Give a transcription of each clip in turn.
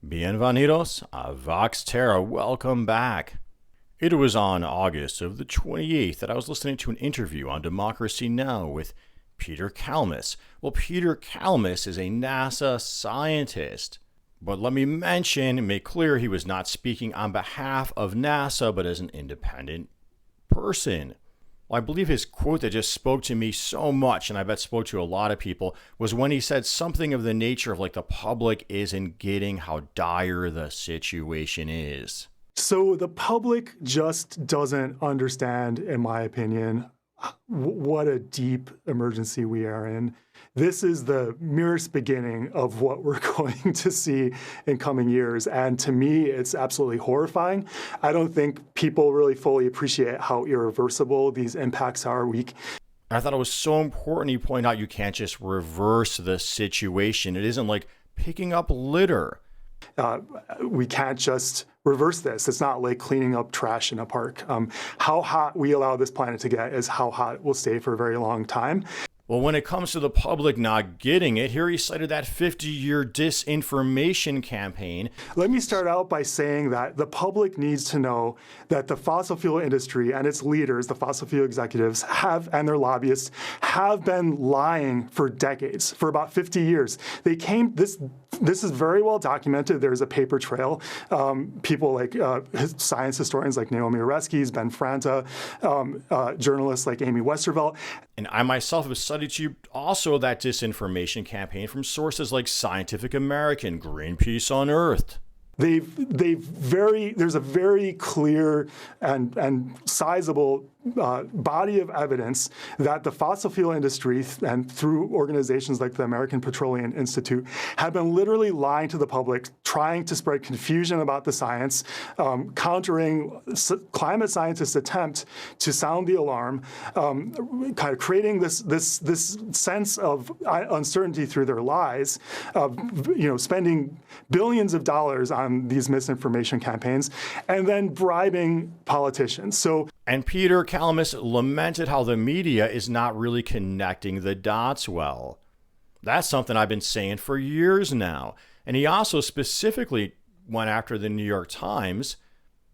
Bienvenidos a Vox Terra. Welcome back. It was on August of the 28th that I was listening to an interview on Democracy Now! With Peter Kalmus. Well, Peter Kalmus is a NASA scientist. But let me mention and make clear he was not speaking on behalf of NASA, but as an independent person. Well, I believe his quote that just spoke to me so much, and I bet spoke to a lot of people, was when he said something of the nature of like the public isn't getting how dire the situation is. So the public just doesn't understand, in my opinion, what a deep emergency we are in. This is the merest beginning of what we're going to see in coming years. And to me, it's absolutely horrifying. I don't think people really fully appreciate how irreversible these impacts are. I thought it was so important you point out you can't just reverse the situation. It isn't like picking up litter. We can't just reverse this. It's not like cleaning up trash in a park. How hot we allow this planet to get is how hot it will stay for a very long time. Well, when it comes to the public not getting it, here he cited that 50-year disinformation campaign. Let me start out by saying that the public needs to know that the fossil fuel industry and its leaders, the fossil fuel executives, and their lobbyists have been lying for decades, for about 50 years. This is very well documented. There's a paper trail. People like science historians like Naomi Oreskes, Ben Franta, journalists like Amy Westervelt. And I myself have studied to you also that disinformation campaign from sources like Scientific American, Greenpeace Unearthed. There's a very clear and sizable body of evidence that the fossil fuel industry and through organizations like the American Petroleum Institute have been literally lying to the public, trying to spread confusion about the science, countering climate scientists' attempt to sound the alarm, kind of creating this sense of uncertainty through their lies, spending billions of dollars on these misinformation campaigns, and then bribing politicians. And Peter Kalmus lamented how the media is not really connecting the dots well. That's something I've been saying for years now. And he also specifically went after the New York Times,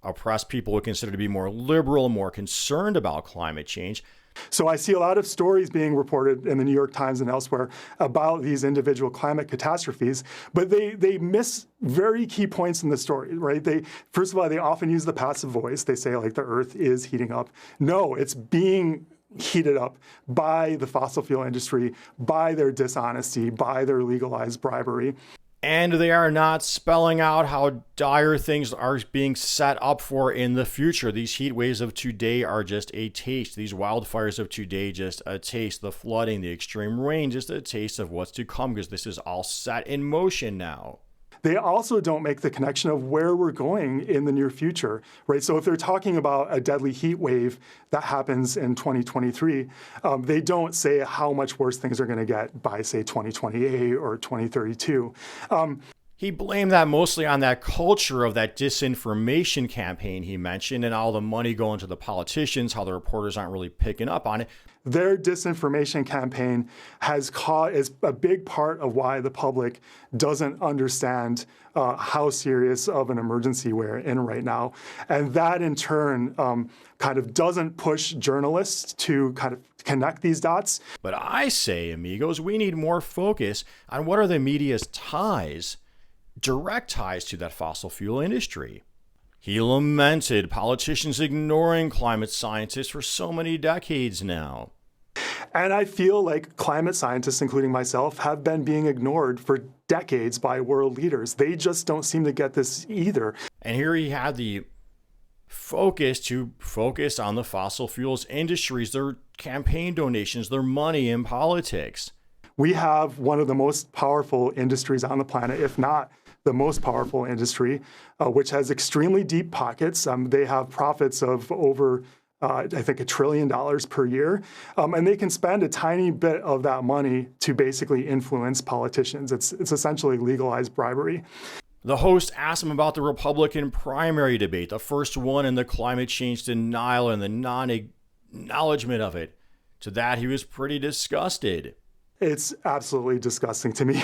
a press people would consider to be more liberal, more concerned about climate change. So I see a lot of stories being reported in the New York Times and elsewhere about these individual climate catastrophes, but they miss very key points in the story, right? First of all, they often use the passive voice. They say like the earth is heating up. No, it's being heated up by the fossil fuel industry, by their dishonesty, by their legalized bribery. And they are not spelling out how dire things are being set up for in the future. These heat waves of today are just a taste. These wildfires of today, just a taste. The flooding, the extreme rain, just a taste of what's to come, because this is all set in motion now. They also don't make the connection of where we're going in the near future, right? So if they're talking about a deadly heat wave that happens in 2023, they don't say how much worse things are going to get by, say, 2028 or 2032. He blamed that mostly on that culture of that disinformation campaign he mentioned and all the money going to the politicians, how the reporters aren't really picking up on it. Their disinformation campaign is a big part of why the public doesn't understand how serious of an emergency we're in right now. And that in turn kind of doesn't push journalists to kind of connect these dots. But I say, amigos, we need more focus on what are the media's ties, direct ties to that fossil fuel industry. He lamented politicians ignoring climate scientists for so many decades now. And I feel like climate scientists, including myself, have been being ignored for decades by world leaders. They just don't seem to get this either. And here he had the focus on the fossil fuels industries, their campaign donations, their money in politics. We have one of the most powerful industries on the planet, if not the most powerful industry, which has extremely deep pockets. They have profits of over, I think, $1 trillion per year. And they can spend a tiny bit of that money to basically influence politicians. It's essentially legalized bribery. The host asked him about the Republican primary debate, the first one in the climate change denial and the non-acknowledgement of it. To that, he was pretty disgusted. It's absolutely disgusting to me.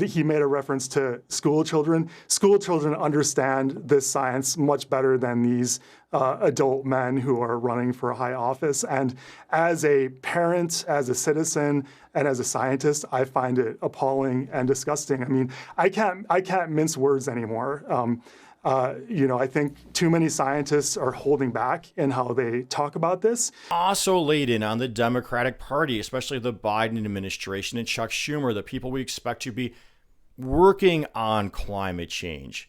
He made a reference to school children. School children understand this science much better than these adult men who are running for a high office. And as a parent, as a citizen, and as a scientist, I find it appalling and disgusting. I mean, I can't mince words anymore. I think too many scientists are holding back in how they talk about this. Also laid in on the Democratic Party, especially the Biden administration and Chuck Schumer, the people we expect to be working on climate change.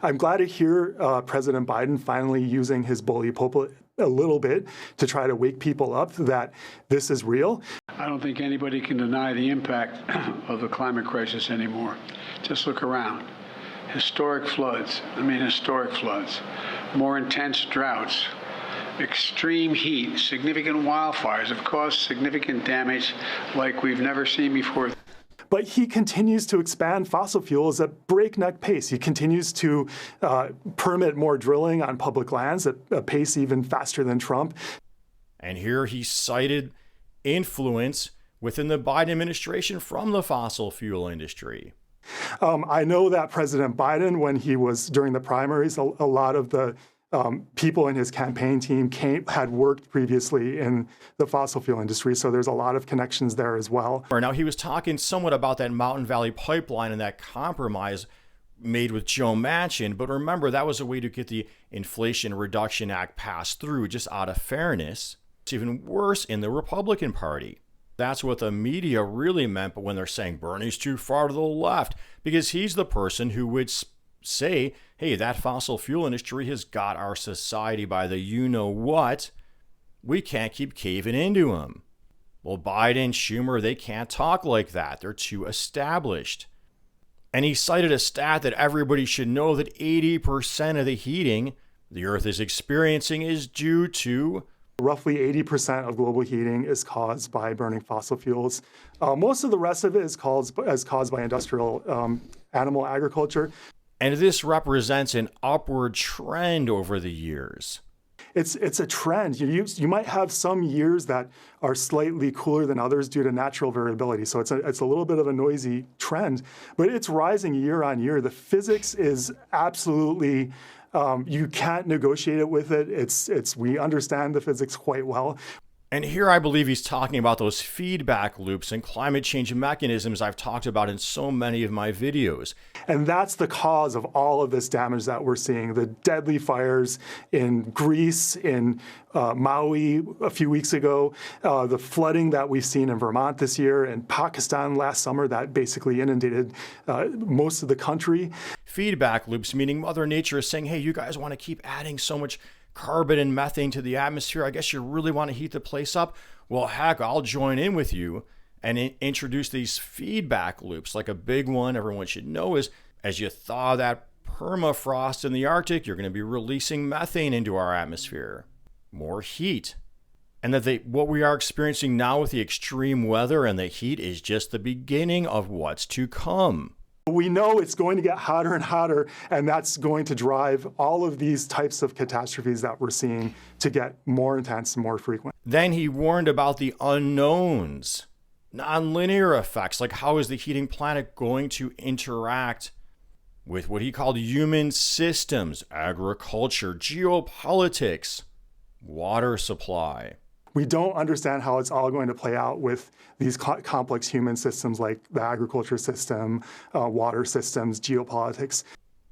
I'm glad to hear President Biden finally using his bully pulpit a little bit to try to wake people up that this is real. I don't think anybody can deny the impact of the climate crisis anymore. Just look around. Historic floods, more intense droughts, extreme heat, significant wildfires have caused significant damage like we've never seen before. But he continues to expand fossil fuels at breakneck pace. He continues to permit more drilling on public lands at a pace even faster than Trump. And here he cited influence within the Biden administration from the fossil fuel industry. I know that President Biden, when he was during the primaries, a lot of the people in his campaign team had worked previously in the fossil fuel industry, so there's a lot of connections there as well. Now, he was talking somewhat about that Mountain Valley Pipeline and that compromise made with Joe Manchin, but remember, that was a way to get the Inflation Reduction Act passed through just out of fairness. It's even worse in the Republican Party. That's what the media really meant, but when they're saying Bernie's too far to the left, because he's the person who would say, hey, that fossil fuel industry has got our society by the you-know-what. We can't keep caving into them. Well, Biden, Schumer, they can't talk like that. They're too established. And he cited a stat that everybody should know, that 80% of the heating the Earth is experiencing is due to roughly 80% of global heating is caused by burning fossil fuels. Most of the rest of it is caused by industrial animal agriculture. And this represents an upward trend over the years. It's a trend. You might have some years that are slightly cooler than others due to natural variability. So it's a little bit of a noisy trend, but it's rising year on year. The physics is absolutely you can't negotiate it with it. We understand the physics quite well. And here I believe he's talking about those feedback loops and climate change mechanisms I've talked about in so many of my videos. And that's the cause of all of this damage that we're seeing. The deadly fires in Greece, in Maui a few weeks ago, the flooding that we've seen in Vermont this year, and Pakistan last summer that basically inundated most of the country. Feedback loops, meaning Mother Nature is saying, hey, you guys want to keep adding so much carbon and methane to the atmosphere. I guess you really want to heat the place up. Well, heck, I'll join in with you and introduce these feedback loops. Like a big one everyone should know is, as you thaw that permafrost in the Arctic, you're going to be releasing methane into our atmosphere. More heat. And that what we are experiencing now with the extreme weather and the heat is just the beginning of what's to come. We know it's going to get hotter and hotter, and that's going to drive all of these types of catastrophes that we're seeing to get more intense and more frequent. Then he warned about the unknowns, nonlinear effects, like how is the heating planet going to interact with what he called human systems, agriculture, geopolitics, water supply. We don't understand how it's all going to play out with these complex human systems like the agriculture system, water systems, geopolitics.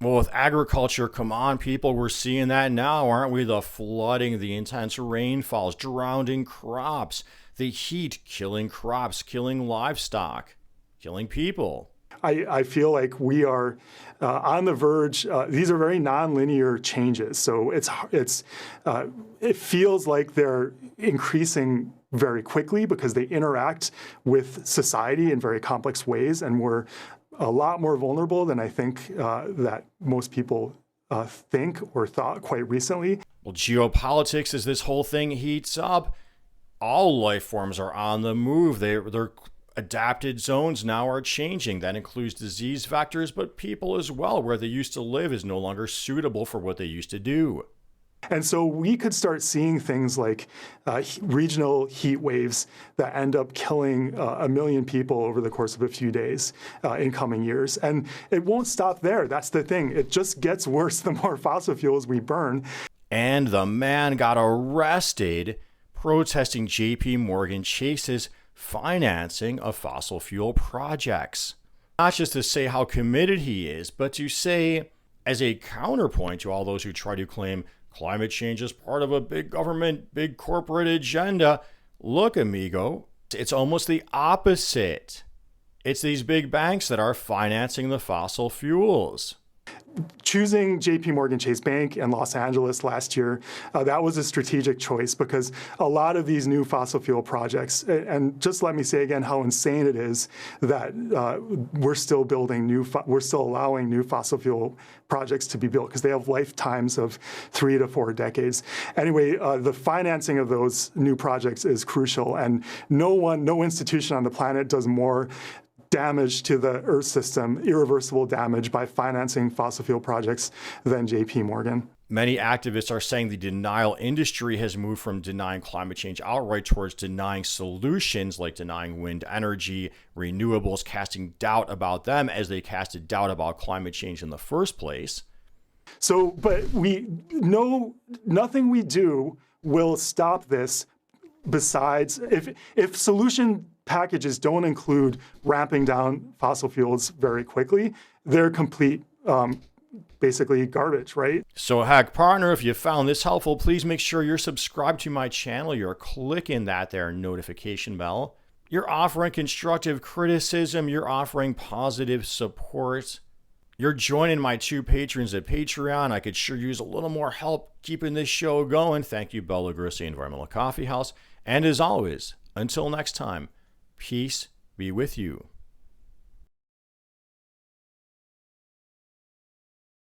Well, with agriculture, come on, people, we're seeing that now, aren't we? The flooding, the intense rainfalls, drowning crops, the heat killing crops, killing livestock, killing people. I feel like we are on the verge. These are very nonlinear changes, so it feels like they're increasing very quickly because they interact with society in very complex ways, and we're a lot more vulnerable than I think that most people think or thought quite recently. Well, geopolitics, as this whole thing heats up, all life forms are on the move. They're adapted zones now are changing. That includes disease vectors, but people as well. Where they used to live is no longer suitable for what they used to do. And so we could start seeing things like regional heat waves that end up killing 1 million people over the course of a few days in coming years. And it won't stop there. That's the thing. It just gets worse the more fossil fuels we burn. And the man got arrested protesting JP Morgan Chase's financing of fossil fuel projects. Not just to say how committed he is, but to say, as a counterpoint to all those who try to claim climate change is part of a big government, big corporate agenda. Look, amigo, it's almost the opposite. It's these big banks that are financing the fossil fuels. Choosing JP Morgan Chase Bank in Los Angeles last year, that was a strategic choice because a lot of these new fossil fuel projects, and just let me say again how insane it is that we're still allowing new fossil fuel projects to be built because they have lifetimes of 3 to 4 decades. Anyway, the financing of those new projects is crucial, and no institution on the planet does more damage to the Earth system, irreversible damage, by financing fossil fuel projects than JP Morgan. Many activists are saying the denial industry has moved from denying climate change outright towards denying solutions like denying wind energy, renewables, casting doubt about them as they casted doubt about climate change in the first place. So, but we know nothing we do will stop this besides if solution packages don't include ramping down fossil fuels very quickly, they're complete, basically garbage, right? So heck, partner, if you found this helpful, please make sure you're subscribed to my channel. You're clicking that there notification bell. You're offering constructive criticism. You're offering positive support. You're joining my 2 patrons at Patreon. I could sure use a little more help keeping this show going. Thank you, Bella Grissi Environmental Coffee House. And as always, until next time, peace be with you.